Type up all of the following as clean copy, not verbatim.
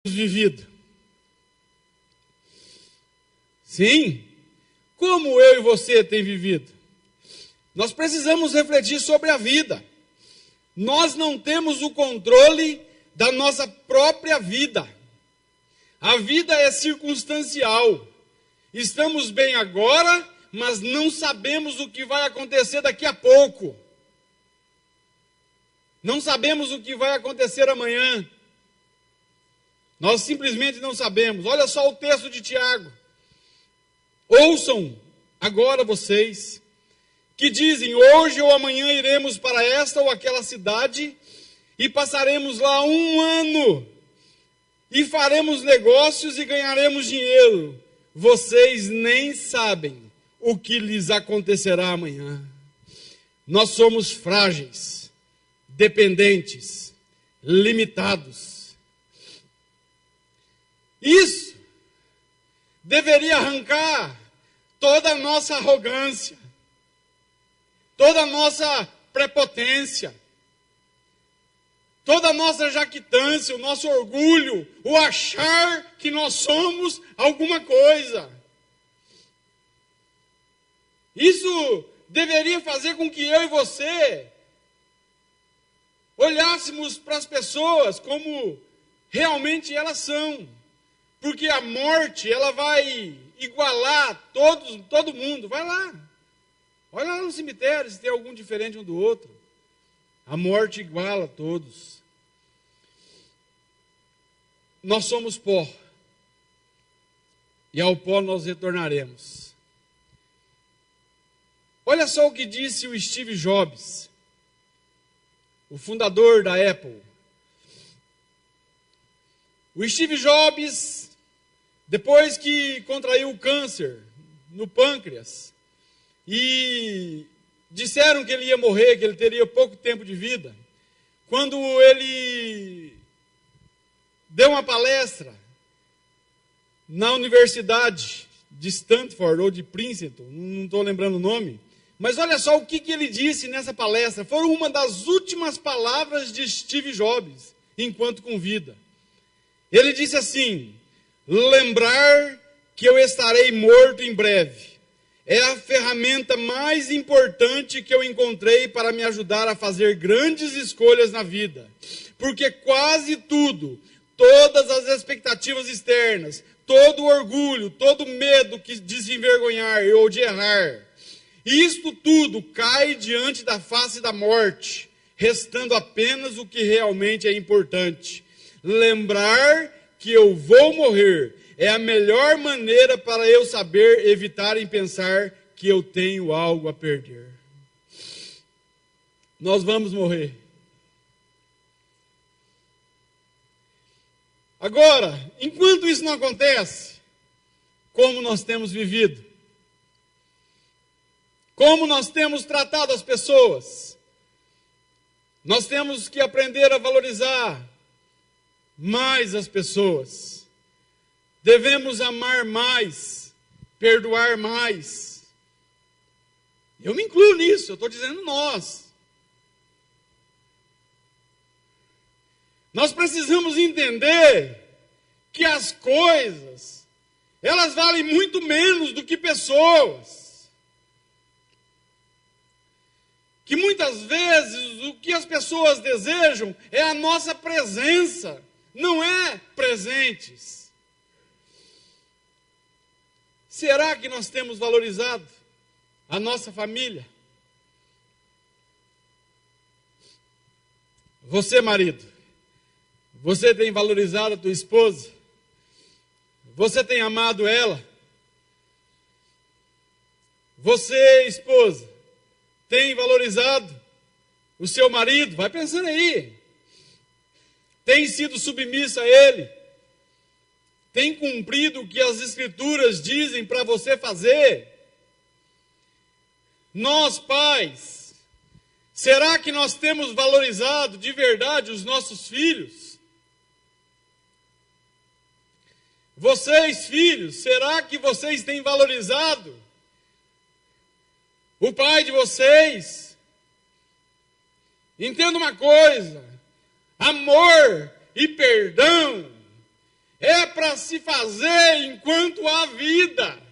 vivido? Sim, como eu e você tem vivido? Nós precisamos refletir sobre a vida. Nós não temos o controle da nossa própria vida. A vida é circunstancial. Estamos bem agora, mas não sabemos o que vai acontecer daqui a pouco. Não sabemos o que vai acontecer amanhã. Nós simplesmente não sabemos. Olha só o texto de Tiago. Ouçam agora vocês, que dizem, hoje ou amanhã iremos para esta ou aquela cidade, e passaremos lá 1 ano, e faremos negócios e ganharemos dinheiro. Vocês nem sabem o que lhes acontecerá amanhã. Nós somos frágeis, dependentes, limitados. Isso deveria arrancar toda a nossa arrogância, toda a nossa prepotência, toda a nossa jactância, o nosso orgulho, o achar que nós somos alguma coisa. Isso deveria fazer com que eu e você olhássemos para as pessoas como realmente elas são. Porque a morte, ela vai igualar todo mundo. Vai lá. Olha lá no cemitério se tem algum diferente um do outro. A morte iguala todos. Nós somos pó. E ao pó nós retornaremos. Olha só o que disse o Steve Jobs, o fundador da Apple. O Steve Jobs, depois que contraiu câncer no pâncreas, e disseram que ele ia morrer, que ele teria pouco tempo de vida, quando ele deu uma palestra na Universidade de Stanford ou de Princeton, não estou lembrando o nome, mas olha só o que ele disse nessa palestra. Foram uma das últimas palavras de Steve Jobs, enquanto com vida. Ele disse assim: lembrar que eu estarei morto em breve é a ferramenta mais importante que eu encontrei para me ajudar a fazer grandes escolhas na vida. Porque quase tudo, todas as expectativas externas, todo o orgulho, todo o medo de se envergonhar ou de errar, isto tudo cai diante da face da morte, restando apenas o que realmente é importante. Lembrar que eu vou morrer é a melhor maneira para eu saber evitar em pensar que eu tenho algo a perder. Nós vamos morrer. Agora, enquanto isso não acontece, como nós temos vivido? Como nós temos tratado as pessoas? Nós temos que aprender a valorizar mais as pessoas. Devemos amar mais, perdoar mais. Eu me incluo nisso, eu estou dizendo nós. Nós precisamos entender que as coisas, elas valem muito menos do que pessoas. Que muitas vezes o que as pessoas desejam é a nossa presença, não é presentes. Será que nós temos valorizado a nossa família? Você, marido, você tem valorizado a tua esposa? Você tem amado ela? Você, esposa, tem valorizado o seu marido? Vai pensando aí. Tem sido submissa a ele? Tem cumprido o que as Escrituras dizem para você fazer? Nós, pais, será que nós temos valorizado de verdade os nossos filhos? Vocês, filhos, será que vocês têm valorizado o pai de vocês? Entenda uma coisa: amor e perdão para se fazer enquanto há vida.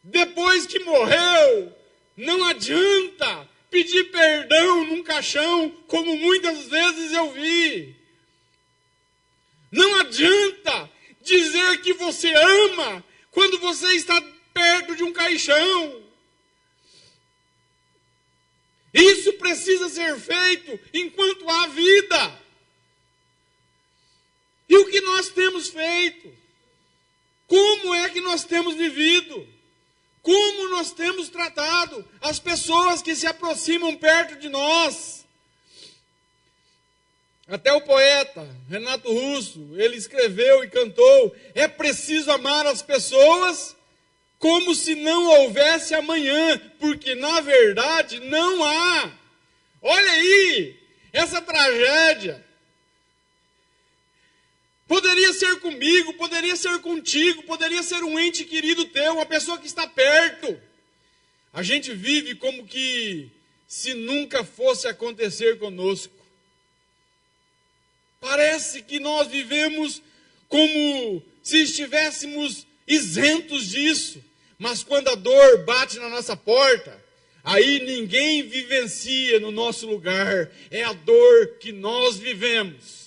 Depois que morreu, não adianta pedir perdão num caixão, como muitas vezes eu vi. Não adianta dizer que você ama quando você está perto de um caixão. Isso precisa ser feito enquanto há vida. E o que nós temos feito? Como é que nós temos vivido? Como nós temos tratado as pessoas que se aproximam perto de nós? Até o poeta Renato Russo, ele escreveu e cantou: é preciso amar as pessoas como se não houvesse amanhã, porque na verdade não há. Olha aí, essa tragédia. Poderia ser comigo, poderia ser contigo, poderia ser um ente querido teu, uma pessoa que está perto. A gente vive como que se nunca fosse acontecer conosco. Parece que nós vivemos como se estivéssemos isentos disso. Mas quando a dor bate na nossa porta, aí ninguém vivencia no nosso lugar. É a dor que nós vivemos.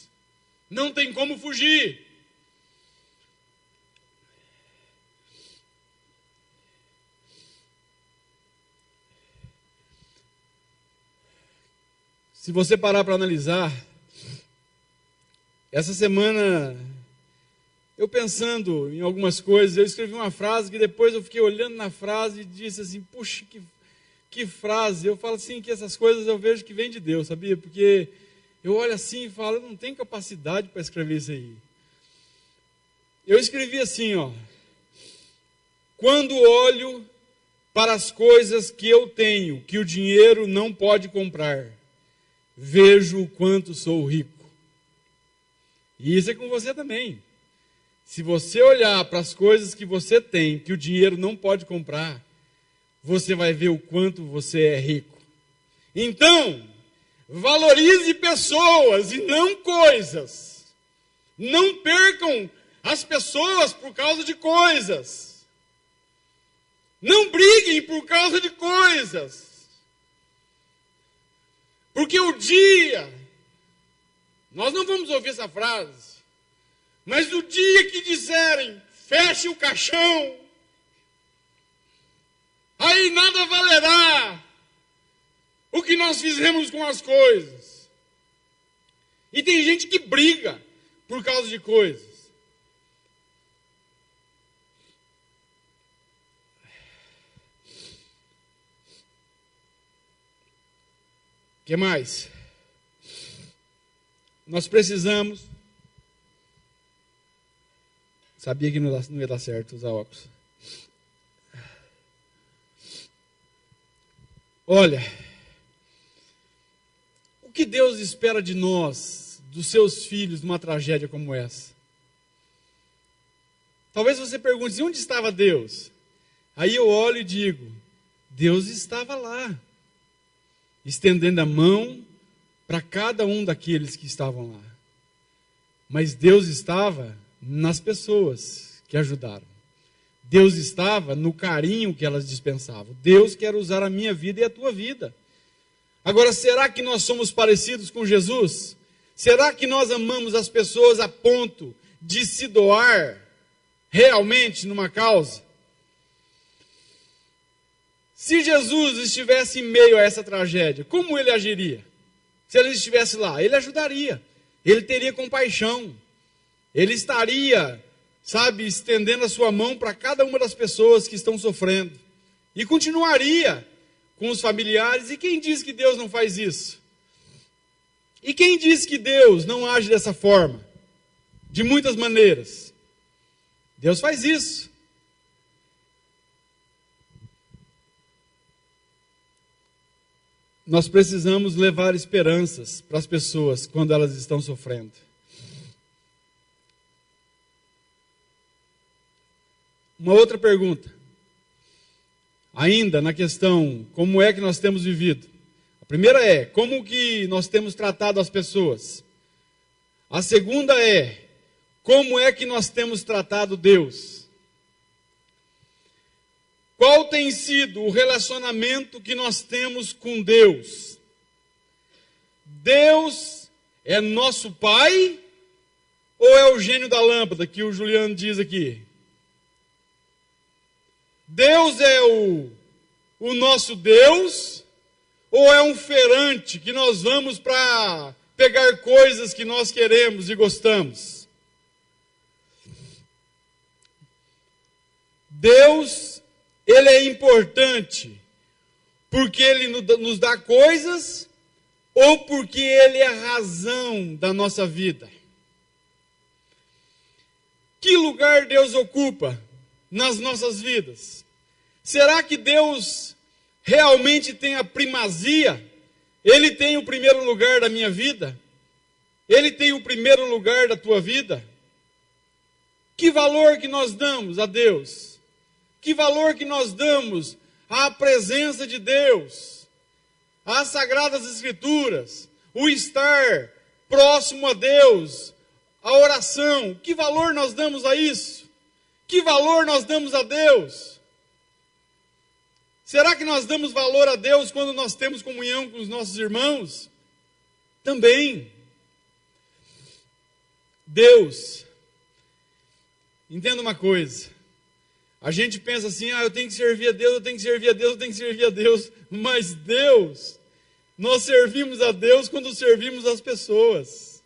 Não tem como fugir. Se você parar para analisar, essa semana, eu pensando em algumas coisas, eu escrevi uma frase que depois eu fiquei olhando na frase e disse assim, puxa, que frase. Eu falo assim que essas coisas eu vejo que vem de Deus, sabia? Porque eu olho assim e falo, eu não tenho capacidade para escrever isso aí. Eu escrevi assim, ó. Quando olho para as coisas que eu tenho, que o dinheiro não pode comprar, vejo o quanto sou rico. E isso é com você também. Se você olhar para as coisas que você tem, que o dinheiro não pode comprar, você vai ver o quanto você é rico. Então, valorize pessoas e não coisas. Não percam as pessoas por causa de coisas. Não briguem por causa de coisas. Porque o dia, nós não vamos ouvir essa frase, mas o dia que disserem, feche o caixão, aí nada valerá o que nós fizemos com as coisas. E tem gente que briga por causa de coisas. O que mais? Nós precisamos... Sabia que não ia dar certo usar óculos. Olha, o que Deus espera de nós, dos seus filhos, numa tragédia como essa? Talvez você pergunte, onde estava Deus? Aí eu olho e digo, Deus estava lá, estendendo a mão para cada um daqueles que estavam lá. Mas Deus estava nas pessoas que ajudaram. Deus estava no carinho que elas dispensavam. Deus quer usar a minha vida e a tua vida. Agora, será que nós somos parecidos com Jesus? Será que nós amamos as pessoas a ponto de se doar realmente numa causa? Se Jesus estivesse em meio a essa tragédia, como ele agiria? Se ele estivesse lá, ele ajudaria. Ele teria compaixão. Ele estaria, estendendo a sua mão para cada uma das pessoas que estão sofrendo. E continuaria com os familiares. E quem diz que Deus não faz isso? E quem diz que Deus não age dessa forma? De muitas maneiras. Deus faz isso. Nós precisamos levar esperanças para as pessoas quando elas estão sofrendo. Uma outra pergunta, ainda na questão, como é que nós temos vivido? A primeira é, como que nós temos tratado as pessoas? A segunda é, como é que nós temos tratado Deus? Qual tem sido o relacionamento que nós temos com Deus? Deus é nosso Pai ou é o gênio da lâmpada que o Juliano diz aqui? Deus é o nosso Deus ou é um feirante que nós vamos para pegar coisas que nós queremos e gostamos? Deus, Ele é importante porque Ele nos dá coisas ou porque Ele é a razão da nossa vida? Que lugar Deus ocupa nas nossas vidas? Será que Deus realmente tem a primazia? Ele tem o primeiro lugar da minha vida? Ele tem o primeiro lugar da tua vida? Que valor que nós damos a Deus? Que valor que nós damos à presença de Deus, às Sagradas Escrituras, o estar próximo a Deus, a oração? Que valor nós damos a isso? Que valor nós damos a Deus? Será que nós damos valor a Deus quando nós temos comunhão com os nossos irmãos? Também. Deus, entenda uma coisa. A gente pensa assim, eu tenho que servir a Deus, eu tenho que servir a Deus, eu tenho que servir a Deus. Mas Deus, nós servimos a Deus quando servimos as pessoas.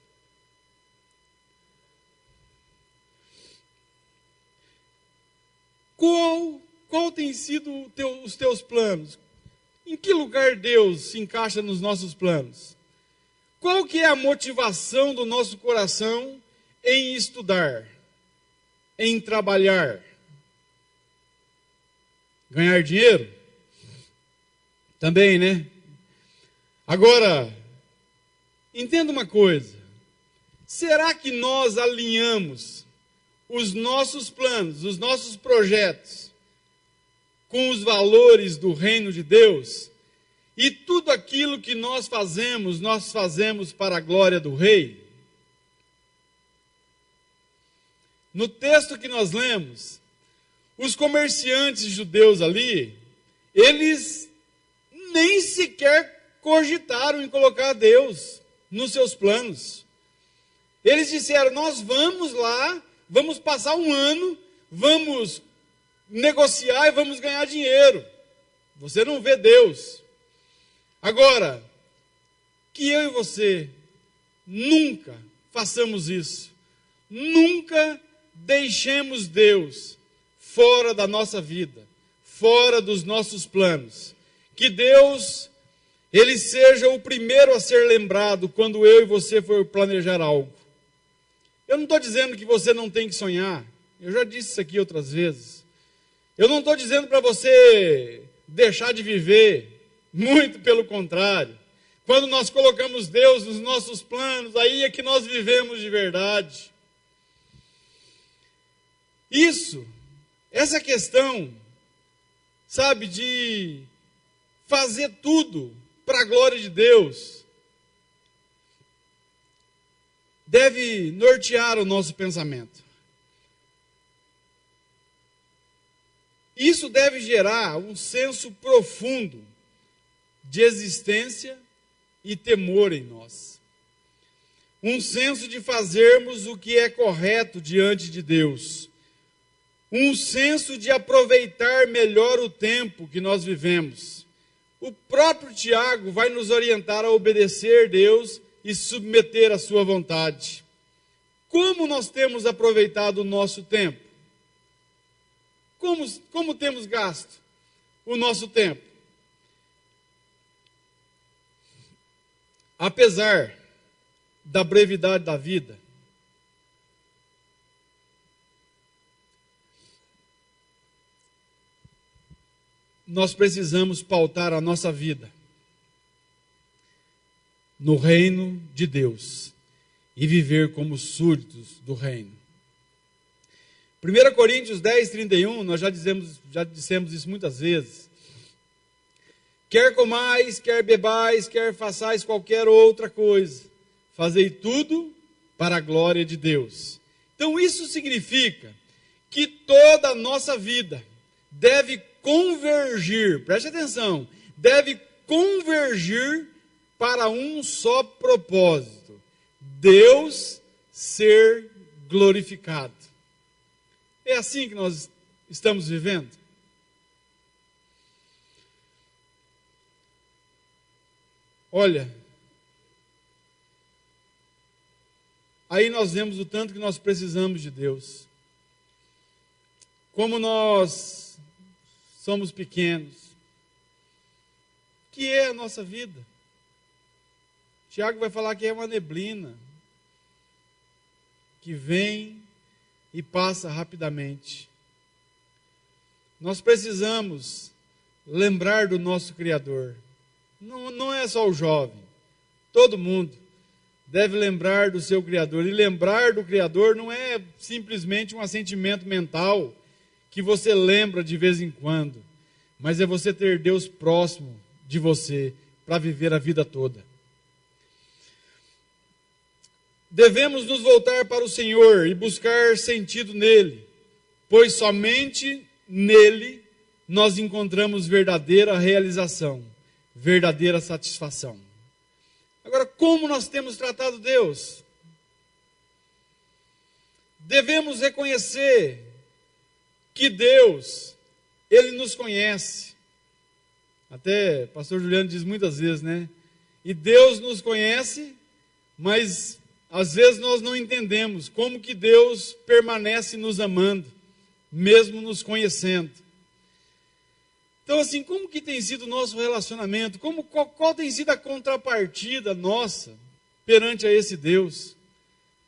Qual tem sido os teus planos? Em que lugar Deus se encaixa nos nossos planos? Qual que é a motivação do nosso coração em estudar, em trabalhar? Ganhar dinheiro? Também, né? Agora, entenda uma coisa. Será que nós alinhamos os nossos planos, os nossos projetos com os valores do reino de Deus? E tudo aquilo que nós fazemos para a glória do Rei? No texto que nós lemos, os comerciantes judeus ali, eles nem sequer cogitaram em colocar Deus nos seus planos. Eles disseram, nós vamos lá, vamos passar um ano, vamos negociar e vamos ganhar dinheiro. Você não vê Deus. Agora, que eu e você nunca façamos isso. Nunca deixemos Deus fora da nossa vida, fora dos nossos planos. Que Deus, Ele seja o primeiro a ser lembrado quando eu e você for planejar algo. Eu não estou dizendo que você não tem que sonhar. Eu já disse isso aqui outras vezes. Eu não estou dizendo para você deixar de viver. Muito pelo contrário. Quando nós colocamos Deus nos nossos planos, aí é que nós vivemos de verdade. Essa questão, sabe, de fazer tudo para a glória de Deus, deve nortear o nosso pensamento. Isso deve gerar um senso profundo de existência e temor em nós. Um senso de fazermos o que é correto diante de Deus. Um senso de aproveitar melhor o tempo que nós vivemos. O próprio Tiago vai nos orientar a obedecer Deus e submeter à sua vontade. Como nós temos aproveitado o nosso tempo? Como temos gasto o nosso tempo? Apesar da brevidade da vida, nós precisamos pautar a nossa vida no reino de Deus e viver como súditos do reino. 1 Coríntios 10, 31, nós já dissemos isso muitas vezes. Quer comais, quer bebais, quer façais qualquer outra coisa, fazei tudo para a glória de Deus. Então isso significa que toda a nossa vida deve convergir, preste atenção, deve convergir para um só propósito: Deus ser glorificado. É assim que nós estamos vivendo? Olha, aí nós vemos o tanto que nós precisamos de Deus. Como nós somos pequenos. O que é a nossa vida? Tiago vai falar que é uma neblina que vem e passa rapidamente. Nós precisamos lembrar do nosso Criador. Não é só o jovem, todo mundo deve lembrar do seu Criador. E lembrar do Criador não é simplesmente um assentimento mental que você lembra de vez em quando, mas é você ter Deus próximo de você para viver a vida toda. Devemos nos voltar para o Senhor e buscar sentido nele, pois somente nele nós encontramos verdadeira realização, verdadeira satisfação. Agora, como nós temos tratado Deus? Devemos reconhecer que Deus, Ele nos conhece. Até o pastor Juliano diz muitas vezes, né? E Deus nos conhece, mas às vezes nós não entendemos como que Deus permanece nos amando, mesmo nos conhecendo. Então, assim, como que tem sido o nosso relacionamento? Qual tem sido a contrapartida nossa perante a esse Deus?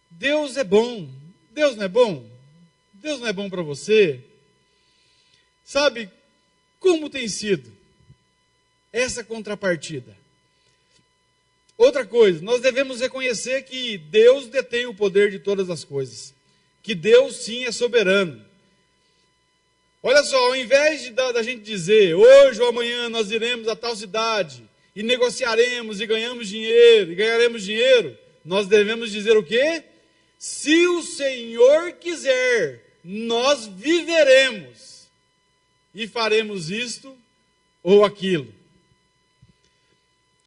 Deus é bom. Deus não é bom? Deus não é bom para você? Sabe, como tem sido essa contrapartida? Outra coisa, nós devemos reconhecer que Deus detém o poder de todas as coisas. Que Deus, sim, é soberano. Olha só, ao invés da gente dizer, hoje ou amanhã nós iremos a tal cidade, e negociaremos, e ganharemos dinheiro, nós devemos dizer o quê? Se o Senhor quiser, nós viveremos, e faremos isto ou aquilo.